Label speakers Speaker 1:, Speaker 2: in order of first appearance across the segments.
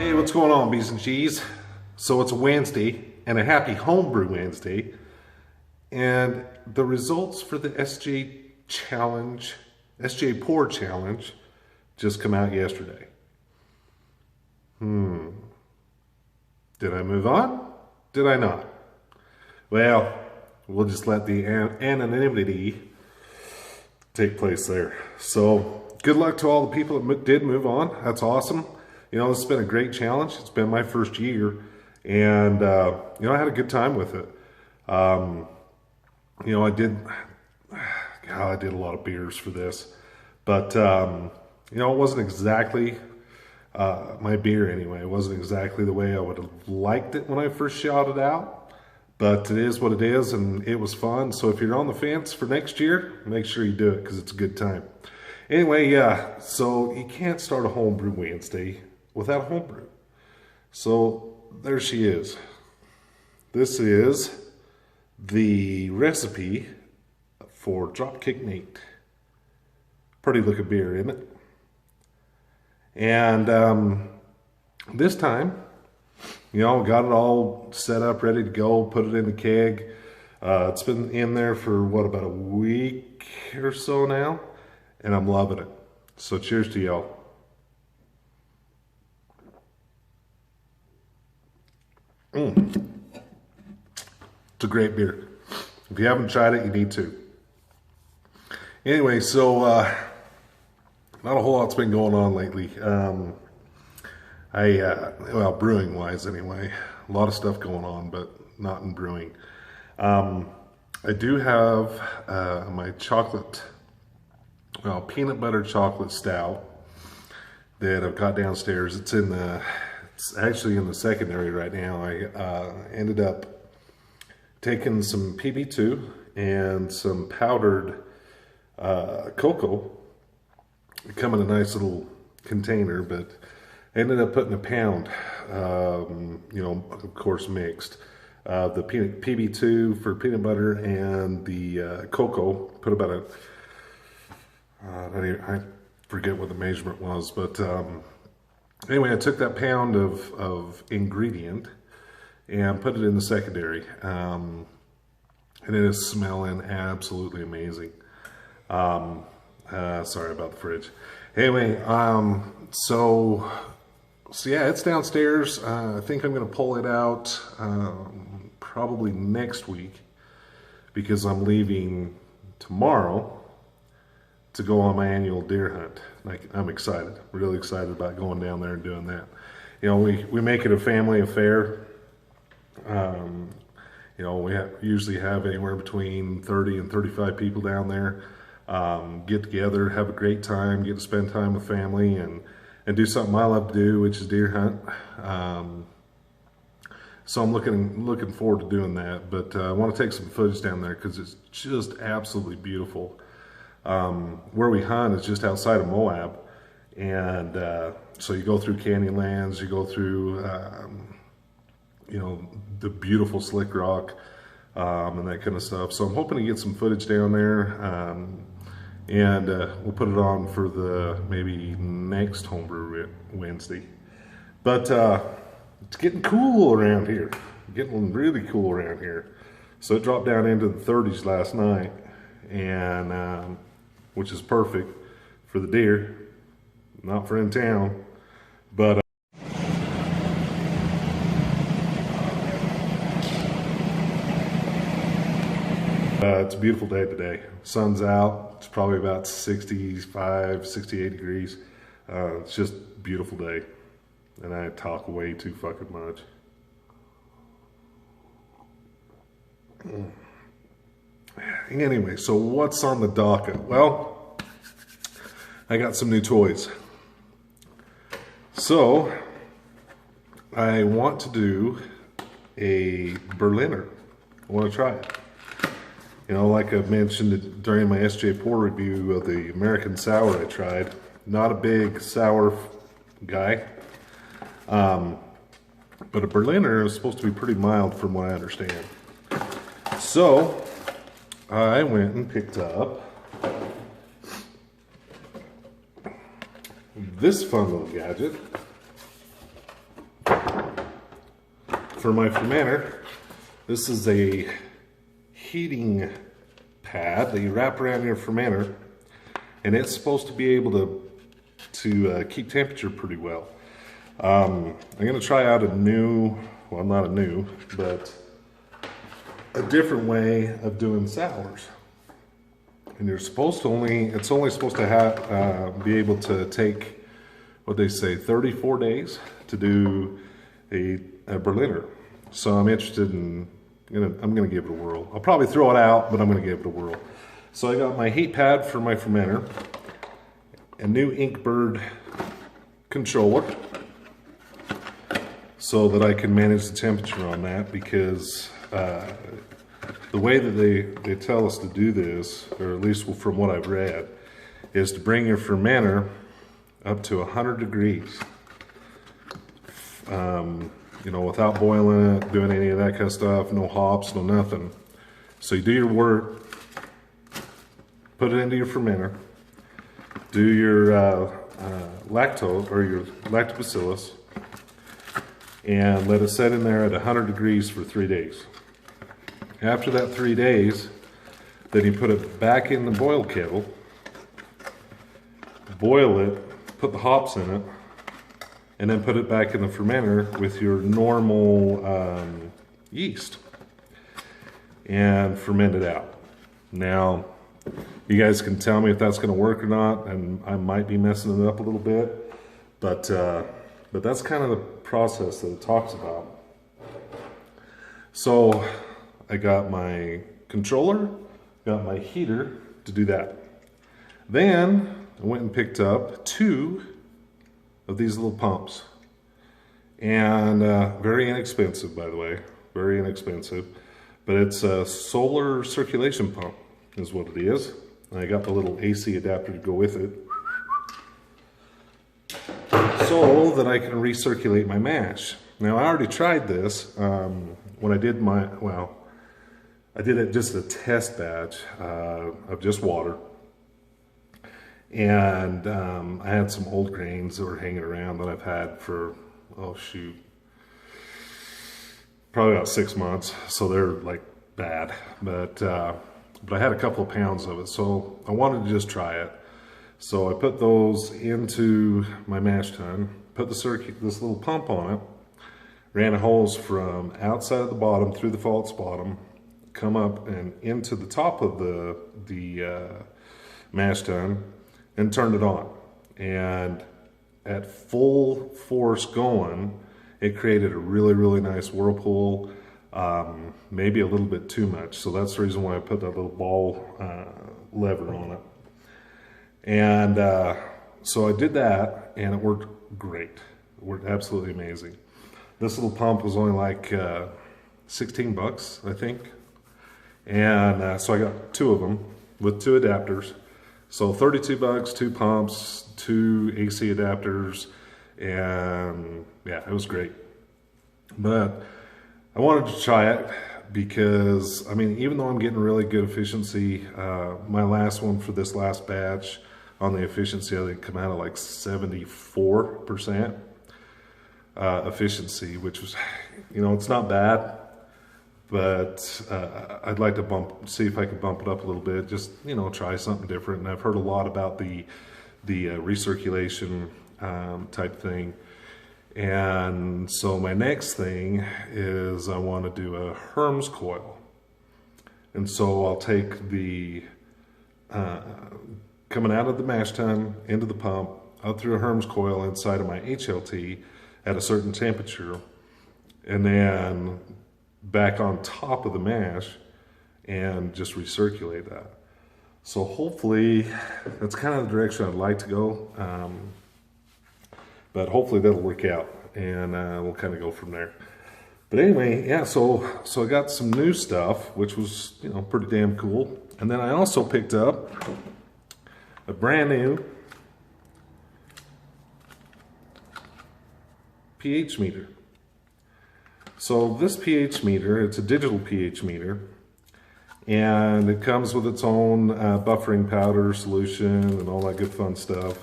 Speaker 1: Hey, what's going on, Bees and Cheese? So it's a Wednesday, and a happy Homebrew Wednesday. And the results for the SJ Porr Challenge, just come out yesterday. Did I move on? Did I not? Well, we'll just let the anonymity take place there. So good luck to all the people that did move on. That's awesome. You know, this has been a great challenge. It's been my first year, and you know, I had a good time with it. You know, I did a lot of beers for this, but you know, it wasn't exactly my beer anyway. It wasn't exactly the way I would have liked it when I first shouted out, but it is what it is, and it was fun. So if you're on the fence for next year, make sure you do it because it's a good time. Anyway, yeah, so you can't start a Homebrew Wednesday without a homebrew. So there she is. This is the recipe for Dropkick Nate. Pretty looking beer, isn't it? And this time, you know, got it all set up, ready to go, put it in the keg. It's been in there for, what, about a week or so now, and I'm loving it. So cheers to y'all. It's a great beer. If you haven't tried it, you need to. Anyway, so not a whole lot's been going on lately. Well, brewing wise anyway, a lot of stuff going on, but not in brewing. I do have my peanut butter chocolate stout that I've got downstairs. It's actually in the secondary right now. I ended up taking some PB2 and some powdered cocoa. It come in a nice little container, but I ended up putting a pound, you know, of course mixed. The PB2 for peanut butter and the cocoa, put about I forget what the measurement was, but anyway, I took that pound of ingredient and put it in the secondary, and it is smelling absolutely amazing. Sorry about the fridge. Anyway, so yeah, it's downstairs. I think I'm going to pull it out probably next week because I'm leaving tomorrow to go on my annual deer hunt. I'm excited, really excited about going down there and doing that. You know, we make it a family affair. You know, we usually have anywhere between 30 and 35 people down there. Get together, have a great time, get to spend time with family, and do something I love to do, which is deer hunt. So I'm looking forward to doing that. But I want to take some footage down there because it's just absolutely beautiful. Where we hunt is just outside of Moab, and so you go through Canyonlands, you go through you know, the beautiful slick rock and that kind of stuff. So I'm hoping to get some footage down there, and we'll put it on for the maybe next Homebrew Wednesday. But it's getting cool around here, getting really cool around here. So it dropped down into the 30s last night, and which is perfect for the deer, not for in town, but it's a beautiful day today. Sun's out. It's probably about 65, 68 degrees. It's just a beautiful day, and I talk way too fucking much. Anyway, so what's on the docket? Well, I got some new toys. So, I want to do a Berliner. I want to try it. You know, like I mentioned during my SJ Porr review of the American Sour I tried, not a big sour guy. But a Berliner is supposed to be pretty mild from what I understand. So, I went and picked up this fun little gadget. for my fermenter, this is a heating pad that you wrap around your fermenter, and it's supposed to be able to keep temperature pretty well. I'm going to try out a new, well, not a new, but a different way of doing sours. And you're supposed to it's only supposed to have be able to take, what they say, 34 days to do a Berliner. So I'm interested in, I'm gonna give it a whirl. I'll probably throw it out, but I'm gonna give it a whirl. So I got my heat pad for my fermenter, a new Inkbird controller, so that I can manage the temperature on that, because the way that they tell us to do this, or at least from what I've read, is to bring your fermenter up to 100 degrees. You know, without boiling it, doing any of that kind of stuff, no hops, no nothing. So you do your work, put it into your fermenter, do your lactose or your lactobacillus, and let it set in there at 100 degrees for 3 days. After that 3 days, then you put it back in the boil kettle, boil it, put the hops in it, and then put it back in the fermenter with your normal yeast and ferment it out. Now, you guys can tell me if that's going to work or not, and I might be messing it up a little bit, but that's kind of the process that it talks about. So I got my controller, got my heater to do that. Then I went and picked up 2 of these little pumps, and very inexpensive, by the way, very inexpensive, but it's a solar circulation pump is what it is. And I got the little AC adapter to go with it, so that I can recirculate my mash. Now, I already tried this when I did my, well, I did it just a test batch of just water. And I had some old grains that were hanging around that I've had for, oh shoot, probably about 6 months. So they're like bad, but I had a couple of pounds of it, so I wanted to just try it. So I put those into my mash tun, put this little pump on it, ran a hose from outside of the bottom through the false bottom, come up and into the top of the mash tun, and turned it on. And at full force going, it created a really, really nice whirlpool, maybe a little bit too much. So that's the reason why I put that little ball lever on it. And so I did that, and it worked great. It worked absolutely amazing. This little pump was only like 16 bucks, I think. And so I got 2 of them with 2 adapters. So 32 bucks, 2 pumps, 2 AC adapters, and yeah, it was great. But I wanted to try it because, I mean, even though I'm getting really good efficiency, my last one for this last batch on the efficiency, I think come out of like 74% efficiency, which was, you know, it's not bad. But I'd like to see if I could bump it up a little bit, just, you know, try something different. And I've heard a lot about the recirculation type thing. And so my next thing is I want to do a Herms coil. And so I'll take the, coming out of the mash tun into the pump, out through a Herms coil inside of my HLT at a certain temperature, and then back on top of the mash and just recirculate that. So hopefully that's kind of the direction I'd like to go, but hopefully that'll work out, and we'll kind of go from there. But anyway, yeah, so I got some new stuff, which was, you know, pretty damn cool. And then I also picked up a brand new pH meter. So this pH meter, it's a digital pH meter, and it comes with its own buffering powder solution and all that good fun stuff,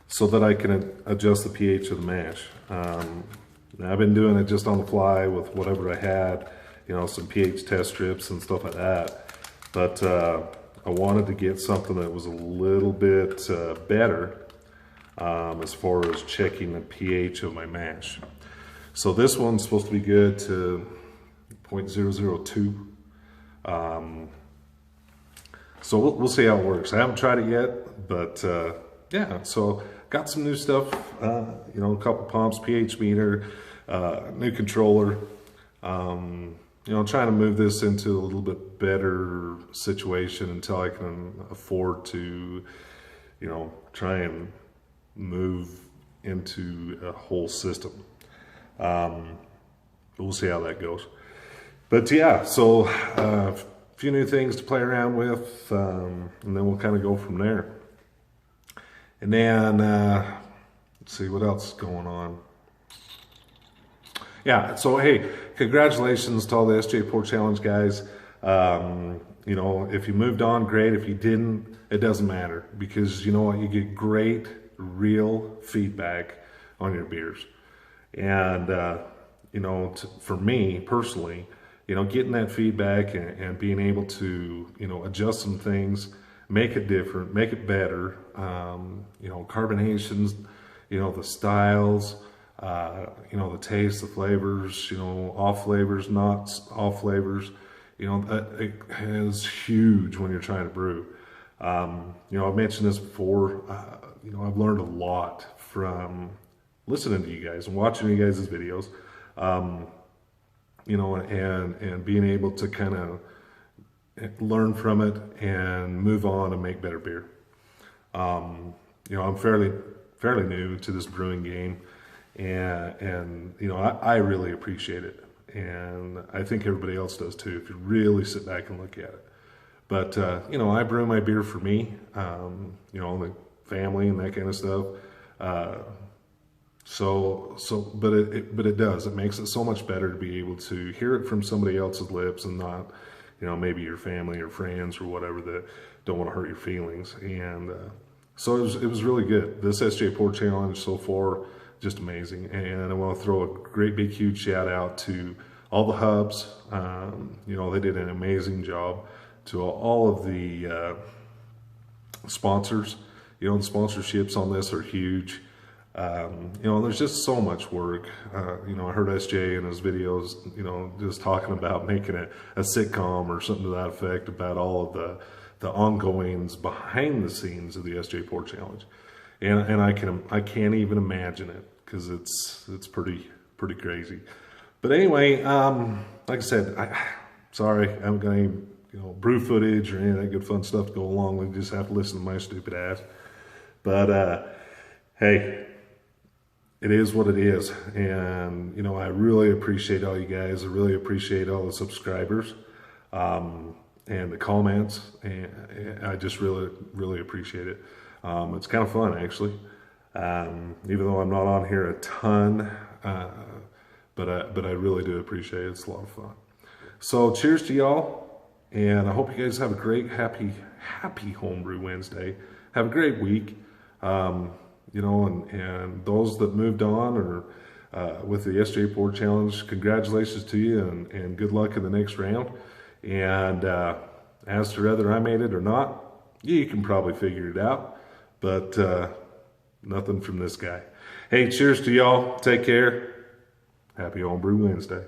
Speaker 1: so that I can adjust the pH of the mash. I've been doing it just on the fly with whatever I had, you know, some pH test strips and stuff like that. But I wanted to get something that was a little bit better as far as checking the pH of my mash. So this one's supposed to be good to 0.002. So we'll see how it works. I haven't tried it yet, but yeah, so got some new stuff, you know, a couple pumps, pH meter, new controller, you know, trying to move this into a little bit better situation until I can afford to, you know, try and move into a whole system. We'll see how that goes. But yeah, so a few new things to play around with, and then we'll kind of go from there. And then, let's see what else is going on. Yeah, so hey, congratulations to all the SJ Porr Challenge guys. You know, if you moved on, great. If you didn't, it doesn't matter, because you know what, you get great, real feedback on your beers. And, you know, for me personally, you know, getting that feedback and being able to, you know, adjust some things, make it different, make it better, you know, carbonations, you know, the styles, you know, the taste, the flavors, you know, off flavors, not off flavors, you know, it is huge when you're trying to brew. You know, I've mentioned this before, you know, I've learned a lot from listening to you guys and watching you guys' videos, you know, and being able to kind of learn from it and move on and make better beer. You know, I'm fairly new to this brewing game, and you know, I really appreciate it, and I think everybody else does too, if you really sit back and look at it. But you know, I brew my beer for me, you know, the family and that kind of stuff. But it does. It makes it so much better to be able to hear it from somebody else's lips and not, you know, maybe your family or friends or whatever that don't want to hurt your feelings. And so it was really good. This SJ Porr Challenge so far, just amazing. And I want to throw a great big huge shout out to all the hubs. You know, they did an amazing job. To all of the sponsors, you know, the sponsorships on this are huge. You know, there's just so much work. You know, I heard SJ in his videos, you know, just talking about making a sitcom or something to that effect about all of the ongoings behind the scenes of the SJ Porr Challenge, and I can't even imagine it, because it's pretty crazy. But anyway, like I said, sorry, I haven't got any, you know, brew footage or any of that good fun stuff to go along with. You just have to listen to my stupid ass. But hey, it is what it is. And, you know, I really appreciate all you guys. I really appreciate all the subscribers and the comments. And I just really appreciate it. It's kind of fun, actually. Even though I'm not on here a ton, but I really do appreciate it. It's a lot of fun. So cheers to y'all. And I hope you guys have a great, happy Homebrew Wednesday. Have a great week. You know, and those that moved on or with the SJ Porr Challenge, congratulations to you, and good luck in the next round. And as to whether I made it or not, you can probably figure it out. But nothing from this guy. Hey, cheers to y'all. Take care. Happy Homebrew Wednesday.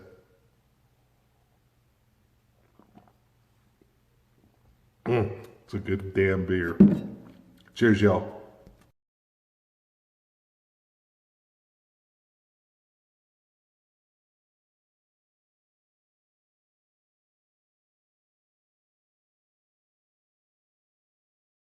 Speaker 1: It's a good damn beer. Cheers, y'all.